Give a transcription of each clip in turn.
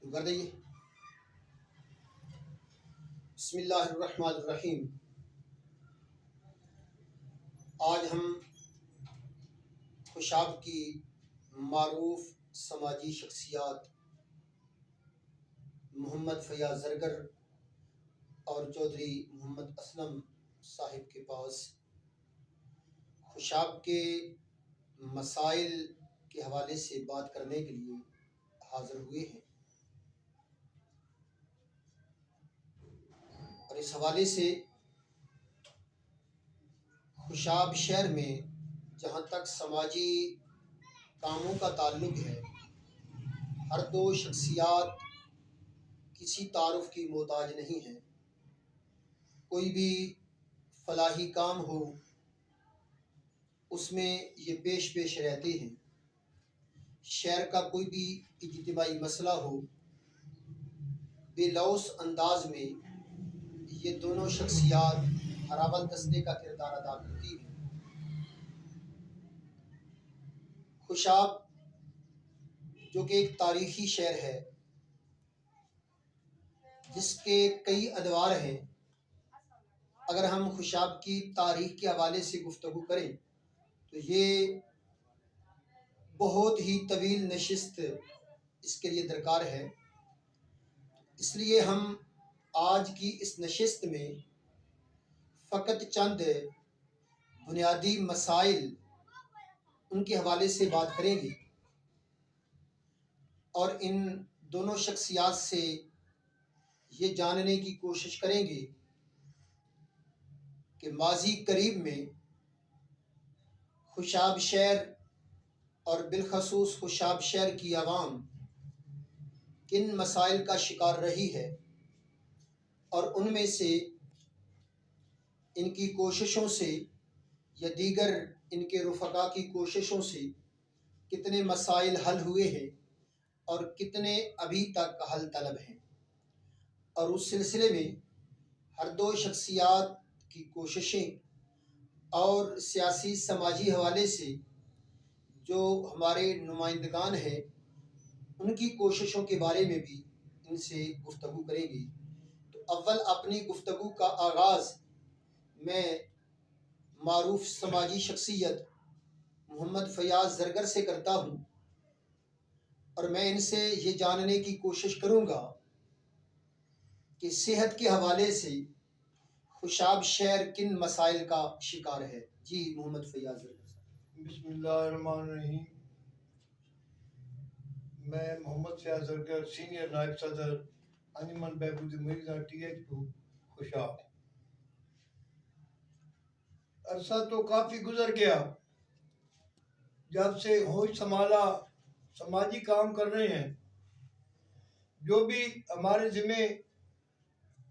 شروع کر دیں۔ بسم اللہ الرحمن الرحیم۔ آج ہم خوشاب کی معروف سماجی شخصیات محمد فیاض زرگر اور چودھری محمد اسلم صاحب کے پاس خوشاب کے مسائل کے حوالے سے بات کرنے کے لیے حاضر ہوئے ہیں، اور اس حوالے سے خوشاب شہر میں جہاں تک سماجی کاموں کا تعلق ہے، ہر دو شخصیات کسی تعارف کی محتاج نہیں ہیں۔ کوئی بھی فلاحی کام ہو اس میں یہ پیش رہتے ہیں۔ شہر کا کوئی بھی اجتماعی مسئلہ ہو، بے لوث انداز میں یہ دونوں شخصیات ہراول دستے کا کردار ادا کرتی ہیں۔ خوشاب جو کہ ایک تاریخی شہر ہے جس کے کئی ادوار ہیں، اگر ہم خوشاب کی تاریخ کے حوالے سے گفتگو کریں تو یہ بہت ہی طویل نشست اس کے لیے درکار ہے۔ اس لیے ہم آج کی اس نشست میں فقط چند بنیادی مسائل ان کے حوالے سے بات کریں گے، اور ان دونوں شخصیات سے یہ جاننے کی کوشش کریں گے کہ ماضی قریب میں خوشاب شہر اور بالخصوص خوشاب شہر کی عوام کن مسائل کا شکار رہی ہے، اور ان میں سے ان کی کوششوں سے یا دیگر ان کے رفقا کی کوششوں سے کتنے مسائل حل ہوئے ہیں اور کتنے ابھی تک حل طلب ہیں، اور اس سلسلے میں ہر دو شخصیات کی کوششیں اور سیاسی سماجی حوالے سے جو ہمارے نمائندگان ہیں ان کی کوششوں کے بارے میں بھی ان سے گفتگو کریں گے۔ تو اول اپنی گفتگو کا آغاز میں معروف سماجی شخصیت محمد فیاض زرگر سے کرتا ہوں، اور میں ان سے یہ جاننے کی کوشش کروں گا کہ صحت کے حوالے سے خوشاب شہر کن مسائل کا شکار ہے۔ جی محمد فیاض زرگر صاحب۔ بسم اللہ الرحمن الرحیم۔ میں محمد فیاض زرگر، سینئر نائب صدر انجمن بہبود مریضاں TH2 خوشاب۔ عرصہ تو کافی گزر گیا جب سے ہوش سنبھالا، سماجی کام کر رہے ہیں۔ جو بھی ہمارے ذمہ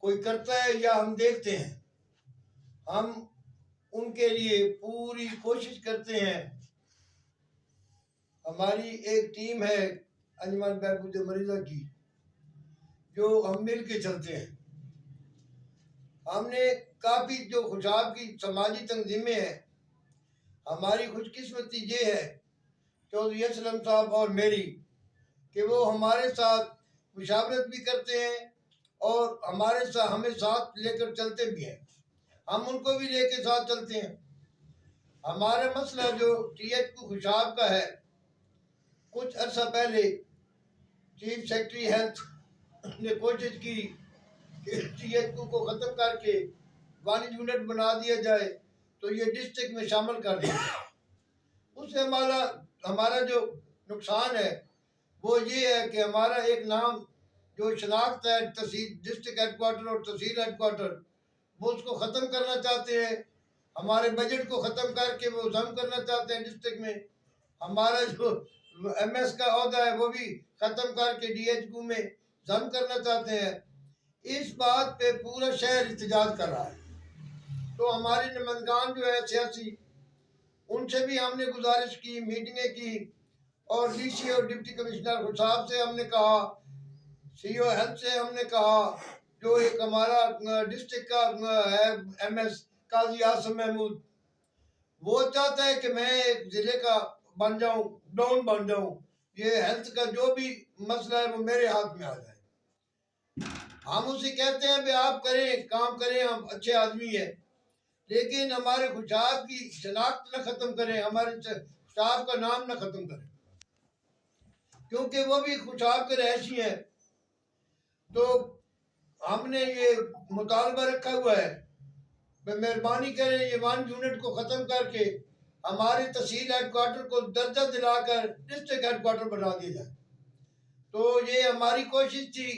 کوئی کرتا ہے یا ہم دیکھتے ہیں، ہم ان کے لیے پوری کوشش کرتے ہیں۔ ہماری ایک ٹیم ہے انجمن بہبود مریضاں کی، جو ہم مل کے چلتے ہیں۔ ہم نے کافی جو خوشاب کی سماجی تنظیمیں ہیں، ہماری خوش قسمتی یہ ہے چودھری اسلم صاحب اور میری کہ وہ ہمارے ساتھ مشاورت بھی کرتے ہیں اور ہمیں ساتھ لے کر چلتے بھی ہیں۔ ہم ان کو بھی لے کے ساتھ چلتے ہیں۔ ہمارا مسئلہ جو TH2 خوشاب کا ہے، کچھ عرصہ پہلے چیف سیکرٹری ہیلتھ نے کوشش کی کہ TH2 کو ختم کر کے 1 یونٹ بنا دیا جائے تو یہ ڈسٹرکٹ میں شامل کر دیا جائے۔ اس سے ہمارا جو نقصان ہے وہ یہ ہے کہ ہمارا ایک نام جو شناخت ہے ڈسٹرکٹ ہیڈ کوارٹر اور تحصیل ہیڈ کوارٹر، وہ اس کو ختم کرنا چاہتے ہیں۔ ہمارے بجٹ کو ختم کر کے وہ ضم کرنا چاہتے ہیں ڈسٹرکٹ میں۔ ہمارا جو MS کا عہدہ ہے وہ بھی ختم کر کے DH2 میں ضم کرنا چاہتے ہیں۔ اس بات پہ پورا شہر احتجاج کر رہا ہے۔ تو ہمارے نمائندگان جو ہے سیاسی، ان سے بھی ہم نے گزارش کی، میٹنگیں کی، اور DC اور ڈپٹی کمشنر خوشاب سے ہم نے کہا، CO ہیلتھ سے ہم نے کہا، جو ایک ہمارا ڈسٹرکٹ کا ہے MS قاضی عاصم محمود، وہ چاہتا ہے کہ میں ایک ضلع کا بن جاؤں، ڈاؤن بن جاؤں، یہ ہیلتھ کا جو بھی مسئلہ ہے وہ میرے ہاتھ میں آ جائے. ہم اسے کہتے ہیں کہ آپ کریں کام کریں, ہم اچھے آدمی ہیں, لیکن ہمارے خوشاب کی شناخت نہ ختم کریں, ہمارے خوشاب کا نام نہ ختم کریں, کیونکہ وہ بھی خوشاب کے رہائشی ہیں. تو ہم نے یہ مطالبہ رکھا ہوا ہے کہ مہربانی کریں یہ 1 یونٹ کو ختم کر کے ہمارے تحصیل ہیڈ کوارٹر کو درجہ دلا کر ڈسٹرکٹ ہیڈ کوارٹر بنا دیا جائے. تو یہ ہماری کوشش تھی.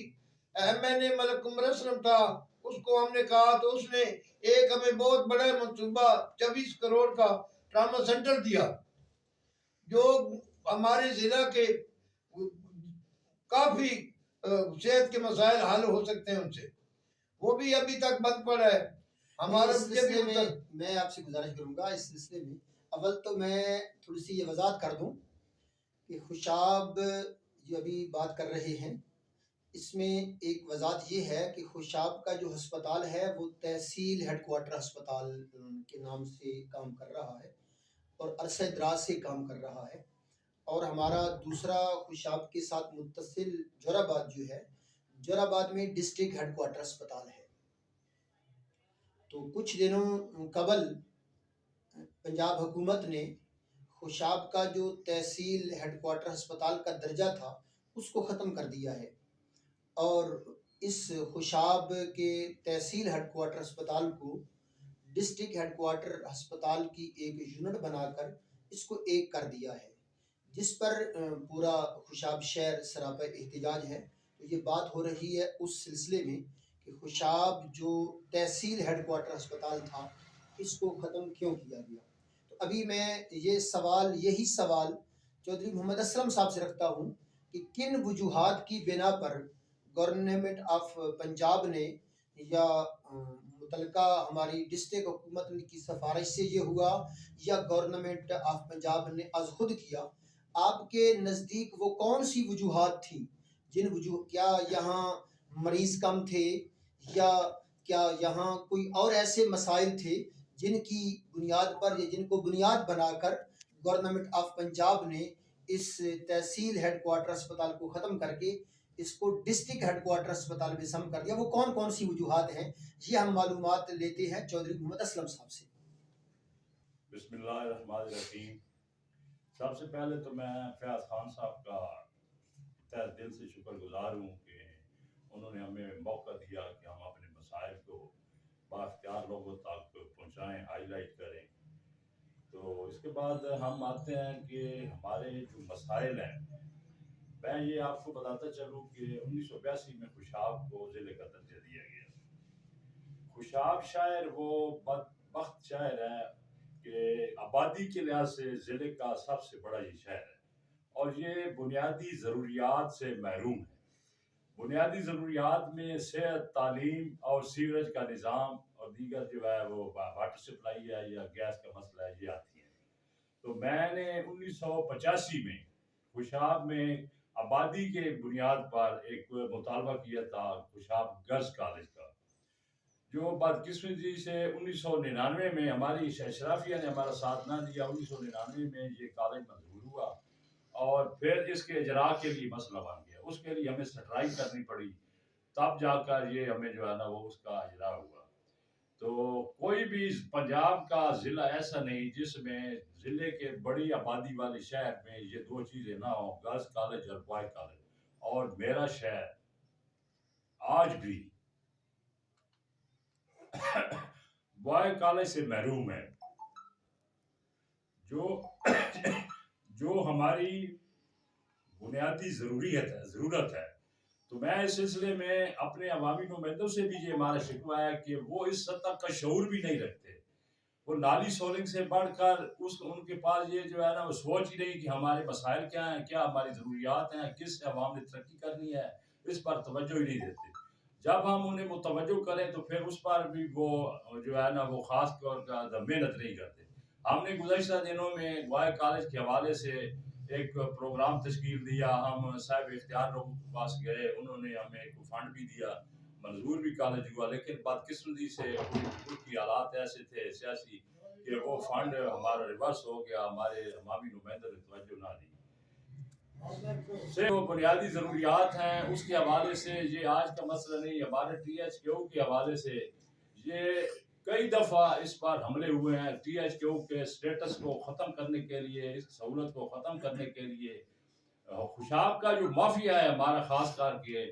ایم این اے ملک عمر اسلم تھا, اس کو ہم نے کہا تو اس نے ایک ہمیں بہت بڑا منصوبہ 24 کروڑ کا ٹراما سینٹر دیا, جو ہمارے ضلع کے کافی صحت کے مسائل حل ہو سکتے ہیں ان سے. وہ بھی ابھی تک بند پڑا ہے. ہمارا اس سلسلے میں آپ سے گزارش کروں گا, اس سلسلے میں اول تو میں تھوڑی سی یہ وضاحت کر دوں کہ خوشاب جو ابھی بات کر رہے ہیں, اس میں ایک وضاحت یہ ہے کہ خوشاب کا جو ہسپتال ہے وہ تحصیل ہیڈ کوارٹر ہسپتال کے نام سے کام کر رہا ہے اور عرصہ دراز سے کام کر رہا ہے. اور ہمارا دوسرا خوشاب کے ساتھ متصل جوراباد جو ہے, جوراباد میں ڈسٹرکٹ ہیڈ کوارٹر ہسپتال ہے. تو کچھ دنوں قبل پنجاب حکومت نے خوشاب کا جو تحصیل ہیڈ کوارٹر ہسپتال کا درجہ تھا اس کو ختم کر دیا ہے, اور اس خوشاب کے تحصیل ہیڈ کوارٹر ہسپتال کو ڈسٹرکٹ ہیڈ کوارٹر ہسپتال کی ایک یونٹ بنا کر اس کو ایک کر دیا ہے, جس پر پورا خوشاب شہر سراپا احتجاج ہے. تو یہ بات ہو رہی ہے اس سلسلے میں کہ خوشاب جو تحصیل ہیڈ کوارٹر ہسپتال تھا اس کو ختم کیوں کیا گیا. تو ابھی میں یہی سوال چودھری محمد اسلم صاحب سے رکھتا ہوں کہ کن وجوہات کی بنا پر گورنمنٹ آف پنجاب نے یا متعلقہ ہماری ڈسٹرکٹ حکومت کی سفارش سے یہ ہوا یا گورنمنٹ آف پنجاب نے از خود کیا, آپ کے نزدیک وہ کون سی وجوہات تھیں کیا یہاں مریض کم تھے یا کیا یہاں کوئی اور ایسے مسائل تھے جن کی بنیاد پر یا جن کو بنیاد بنا کر گورنمنٹ آف پنجاب نے اس تحصیل ہیڈ کوارٹر اسپتال کو ختم کر کے اس کو ڈسٹرکٹ ہیڈ کوارٹر اسپتال میں ضم کر دیا؟ وہ کون کون سی وجوہات ہیں, یہ ہم معلومات لیتے ہیں چودھری محمد اسلم صاحب سے. بسم اللہ الرحمن الرحیم. سب سے پہلے تو میں فیاض خان صاحب کا تہ دل سے شکر گزار ہوں کہ انہوں نے ہمیں موقع دیا کہ ہم اپنے مسائل کو بااختیار لوگوں تک پہنچائیں, ہائی لائٹ کریں. تو اس کے بعد ہم آتے ہیں کہ ہمارے جو مسائل ہیں, میں یہ آپ کو بتاتا چلوں کہ 1982 میں خوشاب کو ضلع کا درجہ دیا گیا. خوشاب شاعر وہ بدبخت شاعر ہے کہ آبادی کے لحاظ سے ضلع کا سب سے بڑا یہ شہر ہے, اور یہ بنیادی ضروریات سے محروم ہے. بنیادی ضروریات میں صحت, تعلیم اور سیوریج کا نظام اور دیگر جو ہے وہ واٹر سپلائی ہے یا گیس کا مسئلہ ہے, یہ آتی ہیں. تو میں نے 1985 میں خوشاب میں آبادی کے بنیاد پر ایک مطالبہ کیا تھا خوشاب گرلز کالج کا, جو بدقسمتی سے 1999 میں ہماری اشرافیہ نے ہمارا ساتھ نہ دیا. 1999 میں یہ کالج منظور ہوا اور پھر اس کے اجراء کے لیے مسئلہ بن گیا. اس کے لیے ہمیں سٹرائک کرنی پڑی, تب جا کر یہ ہمیں جو ہے نا وہ اس کا اجراء ہوا. تو کوئی بھی پنجاب کا ضلع ایسا نہیں جس میں ضلع کے بڑی آبادی والے شہر میں یہ دو چیزیں نہ ہوں, گرلز کالج اور بوائے کالج. اور میرا شہر آج بھی بوائے کالج سے محروم ہے, جو ہماری بنیادی ضرورت ہے. تو میں اس سلسلے میں اپنے عوامی نمائندوں سے بھی یہ ہمارا شکوہ ہے کہ وہ اس سطح کا شعور بھی نہیں رکھتے. وہ نالی سولنگ سے بڑھ کر ان کے پاس یہ جو ہے نا وہ سوچ ہی نہیں کہ ہمارے مسائل کیا ہیں, کیا ہماری ضروریات ہیں, کس عوام نے ترقی کرنی ہے, اس پر توجہ ہی نہیں دیتے. جب ہم انہیں متوجہ کریں تو پھر اس پر بھی وہ جو ہے نا وہ خاص طور پر محنت نہیں کرتے. ہم نے گزشتہ دنوں میں بوائے کالج کے حوالے سے ایک پروگرام تشکیل دیا. ہم صاحب اختیار لوگوں کے پاس گئے, انہوں نے ہمیں ایک فنڈ بھی دیا, منظور بھی کالج ہوا, لیکن بدقسمتی سے ان کی حالات ایسے تھے سیاسی کہ وہ فنڈ ہمارا ریورس ہو گیا. ہمارے عوامی نمائندوں نے توجہ نہ دی. سے وہ بنیادی ضروریات ہیں اس کے حوالے سے یہ آج کا مسئلہ نہیں. ہمارے ٹی ایچ کیو کے حوالے سے یہ کئی دفعہ اس پر حملے ہوئے ہیں. ٹی ایچ کیو کے سٹیٹس کو ختم کرنے کے لیے, اس سہولت کو ختم کرنے کے لیے خوشاب کا جو مافیا ہے ہمارا, خاص کر کے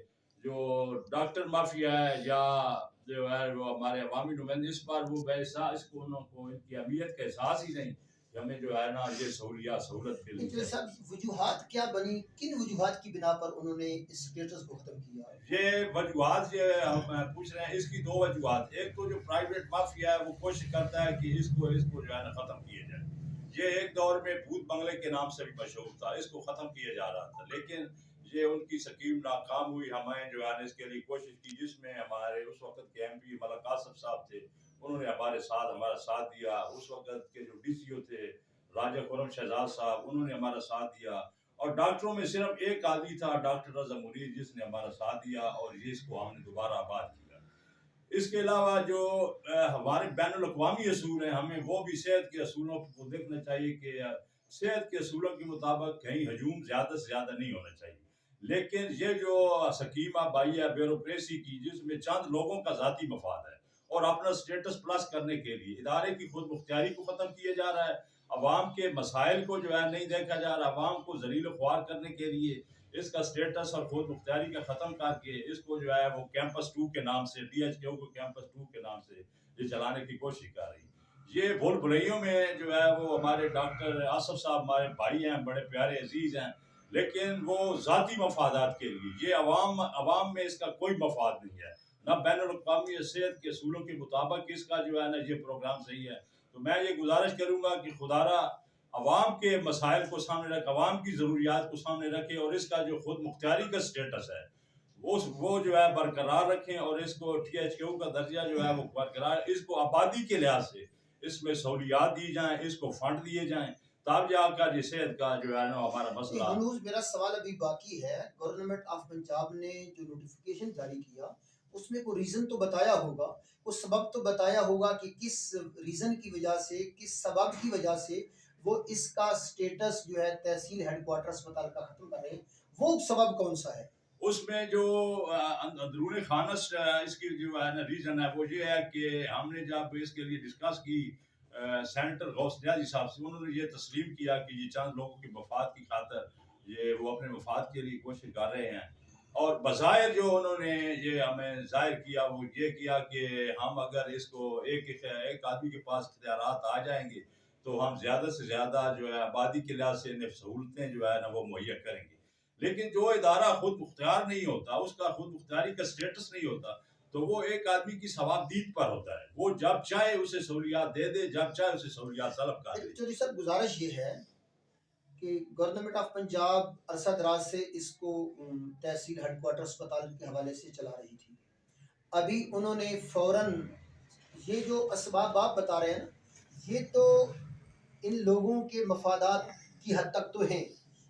جو ڈاکٹر مافیا ہے یا جو ہے وہ ہمارے عوامی نمائندے, اس پر وہ ویسا اس کو انہوں کو ان کی اہمیت کا احساس ہی نہیں کہ ہمیں جو ہے نا یہ سہولت ملی جو ہے. سب وجوہات کیا بنی, کن وجوہات کی بنا پر انہوں نے اس اسٹیٹس کو ختم کیا؟ یہ وجوہات جو ہم پوچھ رہے ہیں, اس کی دو وجوہات. ایک تو جو پرائیویٹ مافیا ہے وہ کوشش کرتا ہے کہ اس کو جو ہے نا ختم کیا جائے. یہ ایک دور میں بھوت بنگلے کے نام سے بھی مشہور تھا, اس کو ختم کیا جا رہا تھا, لیکن یہ ان کی سکیم ناکام ہوئی. ہمیں جو ہے نا اس کے لیے کوشش کی, جس میں ہمارے اس وقت کے ایم پی ملک قاسم صاحب تھے, انہوں نے ہمارا ساتھ دیا. اس وقت کے جو ڈی سی او تھے راجہ خرم شہزاد صاحب, انہوں نے ہمارا ساتھ دیا. اور ڈاکٹروں میں صرف ایک آدمی تھا ڈاکٹر رضا منیر, جس نے ہمارا ساتھ دیا اور یہ اس کو ہم نے دوبارہ آباد کیا. اس کے علاوہ جو ہمارے بین الاقوامی اصول ہیں, ہمیں وہ بھی صحت کے اصولوں کو دیکھنا چاہیے کہ صحت کے اصولوں کے مطابق کہیں ہجوم زیادہ سے زیادہ نہیں ہونا چاہیے. لیکن یہ جو سکیم آپ آئی ہے بیوروکریسی کی, جس میں چند لوگوں کا ذاتی مفاد ہے اور اپنا سٹیٹس پلس کرنے کے لیے ادارے کی خود مختاری کو ختم کیا جا رہا ہے, عوام کے مسائل کو جو ہے نہیں دیکھا جا رہا, عوام کو ذلیل و خوار کرنے کے لیے اس کا سٹیٹس اور خود مختاری کا ختم کر کے اس کو جو ہے وہ کیمپس 2 کے نام سے, ڈی ایچ کیو کو کیمپس 2 کے نام سے یہ چلانے کی کوشش کر رہی. یہ بھول بھلیوں میں جو ہے وہ ہمارے ڈاکٹر آصف صاحب ہمارے بھائی ہیں, بڑے پیارے عزیز ہیں, لیکن وہ ذاتی مفادات کے لیے, یہ عوام میں اس کا کوئی مفاد نہیں ہے, نہ بین الاقوامی صحت کے اصولوں کے مطابق اس کا جو ہے نا یہ پروگرام صحیح ہے. تو میں یہ گزارش کروں گا کہ خدارا عوام کے مسائل کو سامنے رکھ, عوام کی ضروریات کو سامنے رکھے اور اس کا جو خود مختاری کا سٹیٹس ہے وہ جو ہے برقرار رکھیں, اور اس کو ٹی ایچ کیو کا درجہ جو ہے وہ برقرار, اس کو آبادی کے لحاظ سے اس میں سہولیات دی جائیں, اس کو فنڈ دیے جائیں, تب جا کر یہ صحت کا جو ہے نا ہمارا مسئلہ. ہنوز میرا سوال ابھی باقی ہے. گورنمنٹ آف پنجاب نے جو نوٹیفیکیشن جاری کیا اس میں کوئی ریزن تو بتایا ہوگا, کوئی سبب تو بتایا ہوگا کہ کس ریزن کی وجہ سے, کس سبب کی وجہ سے وہ اس کا سٹیٹس جو ہے تحصیل ہیڈ کوارٹر اسپتال کا ختم کر رہے ہیں, وہ سبب کون سا ہے؟ اس میں جو اندرون خانہ اس کی جو ہے نا ریزن ہے وہ یہ ہے کہ ہم نے جب اس کے لیے ڈسکس کی سینیٹر غوث نیازی صاحب سے, انہوں نے یہ تسلیم کیا کہ یہ چند لوگوں کے مفاد کی خاطر یہ وہ اپنے مفاد کے لیے کوشش کر رہے ہیں, اور بظاہر جو انہوں نے یہ ہمیں ظاہر کیا وہ یہ کیا کہ ہم اگر اس کو ایک آدمی کے پاس اختیارات آ جائیں گے تو ہم زیادہ سے زیادہ جو ہے آبادی کے لحاظ سے سہولتیں جو ہے نا وہ مہیا کریں گے. لیکن جو ادارہ خود مختار نہیں ہوتا, اس کا خود مختاری کا سٹیٹس نہیں ہوتا, تو وہ ایک آدمی کی ثوابدید پر ہوتا ہے, وہ جب چاہے اسے سہولیات دے دے, جب چاہے اسے سہولیات طلب کر دے. چودھری صاحب گزارش یہ ہے کہ گورنمنٹ آف پنجاب عرصہ دراز سے اس کو تحصیل ہیڈ کوارٹر اسپتال کے حوالے سے چلا رہی تھی. ابھی انہوں نے فوراً یہ جو اسباب آپ بتا رہے ہیں نا, یہ تو ان لوگوں کے مفادات کی حد تک تو ہیں,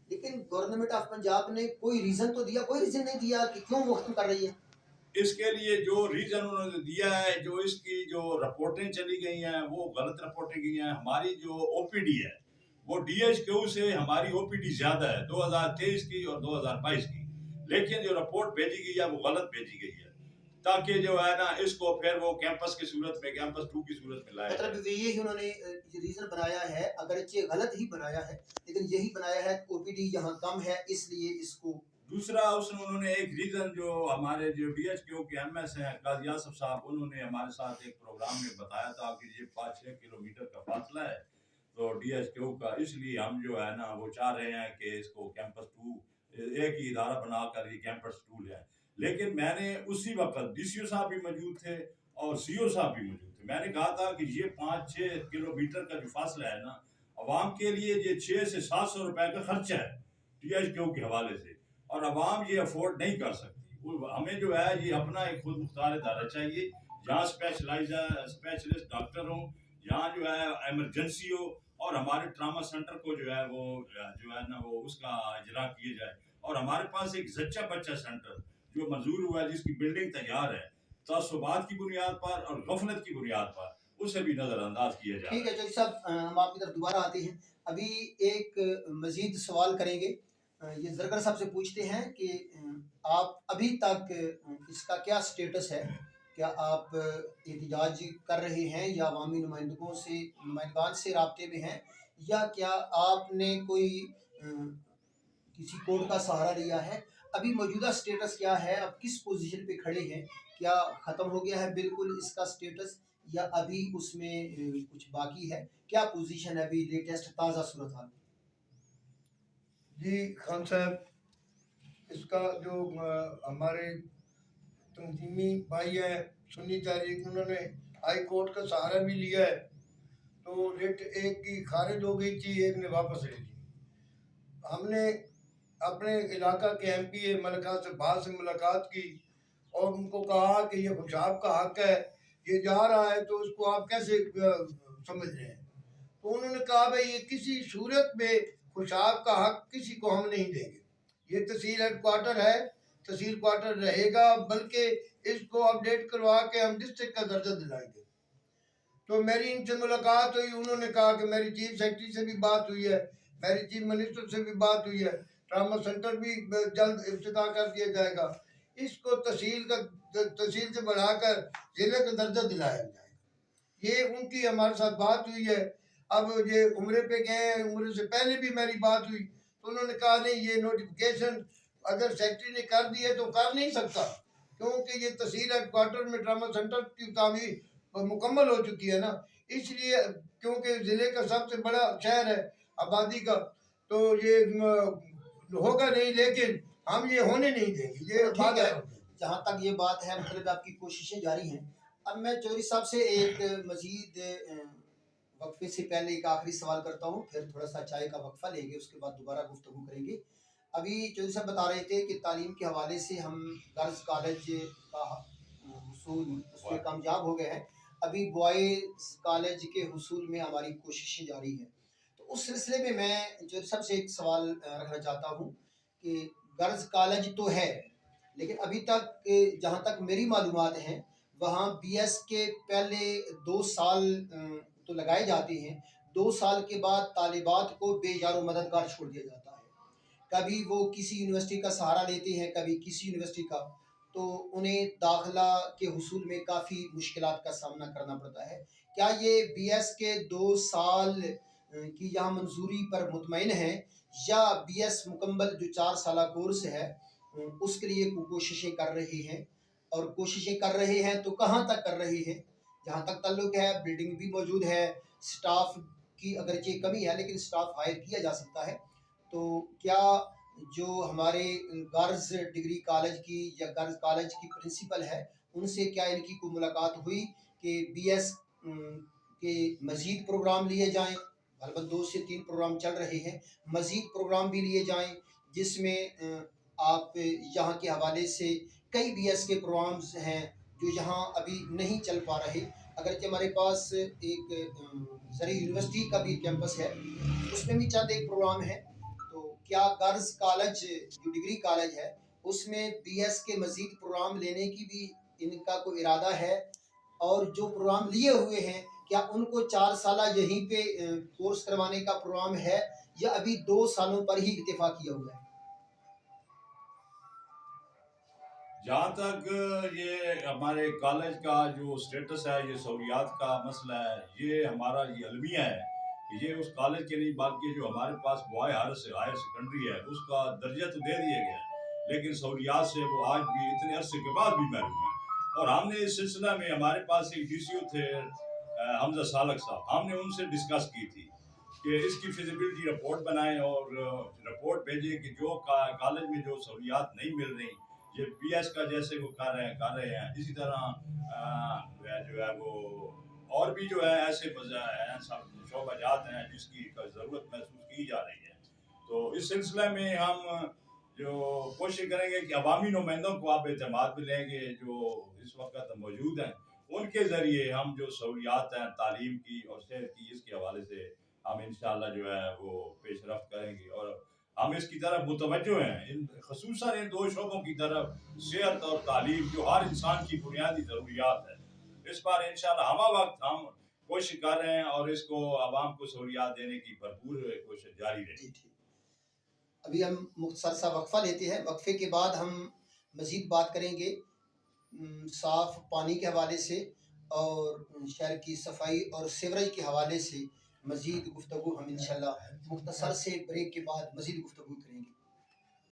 لیکن گورنمنٹ آف پنجاب نے کوئی ریزن تو دیا, کوئی ریزن نہیں دیا کہ کیوں وہ ختم کر رہی ہے. اس کے لیے جو ریزن انہوں نے دیا ہے, جو اس کی جو رپورٹیں چلی گئی ہیں وہ غلط رپورٹیں گئی ہیں. ہماری جو او پی ڈی ہے وہ ڈی ایچ کیو سے ہماری او پی ڈی زیادہ ہے 2023 کی اور 2022 کی, لیکن جو رپورٹ بھیجی گئی ہے وہ غلط بھیجی گئی ہے, تاکہ جو ہے نا اس کو پھر وہ کیمپس کی صورت میں, کیمپس 2 کی صورت میں لائے. مطلب یہی انہوں نے ریزن بنایا ہے, اگرچہ غلط ہی بنایا ہے, لیکن یہی بنایا ہے او پی ڈی یہاں کم ہے اس لیے اس کو. دوسرا انہوں نے ایک ریزن جو ہمارے جو ڈی ایچ کیو کے ایم ایس ہیں قاضی آصف صاحب, انہوں نے ہمارے ساتھ ایک پروگرام میں بتایا تھا کہ یہ 5-6 کلومیٹر کا فاصلہ ہے تو ڈی ایچ کیو کا, اس لیے ہم جو ہے نا وہ چاہ رہے ہیں کہ اس کو کیمپس 2 ایک ہی ادارہ بنا کر یہ کیمپس 2 لے آئیں. لیکن میں نے اسی وقت ڈی سی او صاحب بھی موجود تھے اور سی او صاحب بھی موجود تھے, میں نے کہا تھا کہ یہ 5-6 کلومیٹر کا جو فاصلہ ہے نا, عوام کے لیے یہ 600 سے 700 روپے کا خرچہ ہے ڈی ایچ کیو کے حوالے سے, اور عوام یہ افورڈ نہیں کر سکتی. ہمیں جو ہے یہ اپنا ایک خود مختار ادارہ چاہیے جہاں اسپیشلسٹ ڈاکٹر ہوں, جہاں جو ہے ایمرجنسی ہو, اور ہمارے ٹراما سینٹر کو جو ہے وہ جو ہے نا وہ اس کا اجرا کیا جائے. اور ہمارے پاس ایک زچہ بچہ سینٹر جو منظور ہوا ہے, جس کی بلڈنگ تیار ہے, تعصبات کی بنیاد پر اور غفلت کی بنیاد پر اسے بھی نظر انداز کیا جائے. ٹھیک ہے چودھری صاحب, ہم آپ کی طرف دوبارہ آتے ہیں. ابھی ایک مزید سوال کریں گے یہ زرگر صاحب سے پوچھتے ہیں کہ آپ ابھی تک اس کا کیا سٹیٹس ہے؟ کیا آپ احتجاج کر رہے ہیں یا عوامی نمائندگان سے رابطے میں ہیں، یا کیا آپ نے کوئی کسی کورٹ کا سہارا لیا ہے؟ ابھی موجودہ سٹیٹس کیا ہے؟ اب کس پوزیشن پہ کھڑے ہیں؟ کیا ختم ہو گیا ہے بالکل اس کا سٹیٹس، یا ابھی اس میں کچھ باقی ہے؟ کیا پوزیشن ہے ابھی لیٹسٹ تازہ صورتحال؟ جی خان صاحب، اس کا جو ہمارے تنظیمی بھائی ہیں سنی تحریک، انہوں نے ہائی کورٹ کا سہارا بھی لیا ہے، تو ریٹ ایک کی خارج ہو گئی تھی، ایک نے واپس لے لی۔ ہم نے اپنے علاقہ کے ایم پی اے ملکہ سے بعد سے ملاقات کی اور ان کو کہا کہ یہ خوشاب کا حق ہے، یہ جا رہا ہے تو اس کو آپ کیسے سمجھ رہے ہیں؟ تو انہوں نے کہا بھائی یہ کسی صورت میں خوشاب کا حق کسی کو ہم نہیں دیں گے، یہ تحصیل ہیڈ کوارٹر ہے، تحصیل کوارٹر رہے گا، بلکہ اس کو اپڈیٹ کروا کے ہم ڈسٹرکٹ کا درجہ دلائیں گے۔ تو میری ان سے ملاقات ہوئی، انہوں نے کہا کہ میری چیف سیکرٹری سے بھی بات ہوئی ہے، میری چیف منسٹر سے بھی بات ہوئی ہے، ٹراما سینٹر بھی جلد افتتاح کر دیا جائے گا، اس کو تحصیل سے بڑھا کر ضلع کا درجہ دلایا جائے گا۔ یہ ان کی ہمارے ساتھ بات ہوئی ہے۔ اب یہ عمرے پہ گئے ہیں، عمرے سے پہلے بھی میری بات ہوئی تو انہوں نے کہا نہیں، یہ نوٹیفیکیشن اگر سیکرٹری نے کر دی ہے تو کر نہیں سکتا، کیونکہ یہ تحصیل ہیڈ کوارٹر میں ٹراما سینٹر کی تعمیر مکمل ہو چکی ہے نا، اس لیے کیونکہ ضلع کا سب سے بڑا شہر ہے آبادی کا، تو یہ ہوگا نہیں، لیکن ہم یہ ہونے نہیں دیں گے، یہ ٹھیک بات ہے، ہے۔ جہاں تک یہ بات ہے مطلب آپ کی کوششیں جاری ہیں۔ اب میں چودھری صاحب سے ایک مزید وقفے سے پہلے ایک آخری سوال کرتا ہوں، پھر تھوڑا سا چائے کا وقفہ لیں گے، اس کے بعد دوبارہ گفتگو کریں گے۔ ابھی چودھری صاحب بتا رہے تھے کہ تعلیم کے حوالے سے ہم گرلز کالج کا حصول اس میں کامیاب ہو گئے ہیں، ابھی بوائز کالج کے حصول میں ہماری کوششیں جاری ہیں۔ تو اس سلسلے میں میں چودھری صاحب سے ایک سوال رکھنا چاہتا ہوں کہ گرلز کالج تو ہے، لیکن ابھی تک جہاں تک میری معلومات ہیں وہاں بی ایس کے پہلے 2 سال تو لگائے جاتے ہیں، 2 سال کے بعد طالبات کو بے یار و مددگار چھوڑ دیا جاتا ہے، کبھی وہ کسی یونیورسٹی کا سہارا لیتے ہیں، کبھی کسی یونیورسٹی کا، تو انہیں داخلہ کے حصول میں کافی مشکلات کا سامنا کرنا پڑتا ہے۔ کیا یہ بی ایس کے 2 سال کی یہاں منظوری پر مطمئن ہیں، یا بی ایس مکمل جو 4 سالہ کورس ہے اس کے لیے کوششیں کر رہے ہیں؟ اور کوششیں کر رہے ہیں تو کہاں تک کر رہے ہیں؟ جہاں تک تعلق ہے بلڈنگ بھی موجود ہے، سٹاف کی اگرچہ کمی ہے لیکن سٹاف ہائر کیا جا سکتا ہے، تو کیا جو ہمارے گرلز ڈگری کالج کی یا گرلز کالج کی پرنسپل ہے ان سے کیا ان کی کوئی ملاقات ہوئی کہ بی ایس کے مزید پروگرام لیے جائیں؟ غالباً 2 سے 3 پروگرام چل رہے ہیں، مزید پروگرام بھی لیے جائیں جس میں آپ یہاں کے حوالے سے کئی بی ایس کے پروگرامز ہیں جو یہاں ابھی نہیں چل پا رہے، اگرچہ ہمارے پاس ایک زرعی یونیورسٹی کا بھی کیمپس ہے، اس میں بھی چند ایک پروگرام ہیں، تو کیا گرلز کالج جو ڈگری کالج ہے اس میں بی ایس کے مزید پروگرام لینے کی بھی ان کا کوئی ارادہ ہے؟ اور جو پروگرام لیے ہوئے ہیں کیا ان کو 4 سالہ یہیں پہ کورس کروانے کا پروگرام ہے، یا ابھی 2 سالوں پر ہی اکتفا کیا ہوا ہے؟ جہاں تک یہ ہمارے کالج کا جو سٹیٹس ہے، یہ سہولیات کا مسئلہ ہے، یہ ہمارا یہ المیہ ہے کہ یہ اس کالج کے نہیں بلکہ جو ہمارے پاس بوائے ہائر سیکنڈری ہے اس کا درجہ تو دے دیا گیا ہے، لیکن سہولیات سے وہ آج بھی اتنے عرصے کے بعد بھی محروم ہے۔ اور ہم نے اس سلسلہ میں ہمارے پاس ایک ڈی سی او تھے حمزہ سالک صاحب، ہم نے ان سے ڈسکس کی تھی کہ اس کی فیزیبلٹی رپورٹ بنائیں اور رپورٹ بھیجیں کہ جو کالج میں جو سہولیات نہیں مل رہی، یہ بی ایس کا جیسے وہ کر رہے ہیں، اسی طرح جو ہے وہ اور بھی جو ہے ایسے سب شعبہ جات ہیں جس کی ضرورت محسوس کی جا رہی ہے۔ تو اس سلسلے میں ہم جو کوشش کریں گے کہ عوامی نمائندوں کو آپ اعتماد میں لیں گے جو اس وقت موجود ہیں، ان کے ذریعے ہم جو سہولیات ہیں تعلیم کی اور صحت کی، اس کے حوالے سے ہم انشاءاللہ جو ہے وہ پیش رفت کریں گے، اور ہم اس کی طرف متوجہ ہیں، خصوصاً ان 2 شعبوں کی طرف، صحت اور تعلیم، جو ہر انسان کی بنیادی ضروریات ہے، اس پر انشاءاللہ ہمہ وقت ہم کوشش کر رہے ہیں اور اس کو عوام کو سہولیات دینے کی بھرپور کوشش جاری رہے گی۔ ابھی ہم مختصر سا وقفہ لیتے ہیں، وقفے کے بعد ہم مزید بات کریں گے صاف پانی کے حوالے سے اور شہر کی صفائی اور سیوریج کے حوالے سے مزید گفتگو ہم انشاءاللہ مختصر سے بریک کے بعد مزید گفتگو کریں گے۔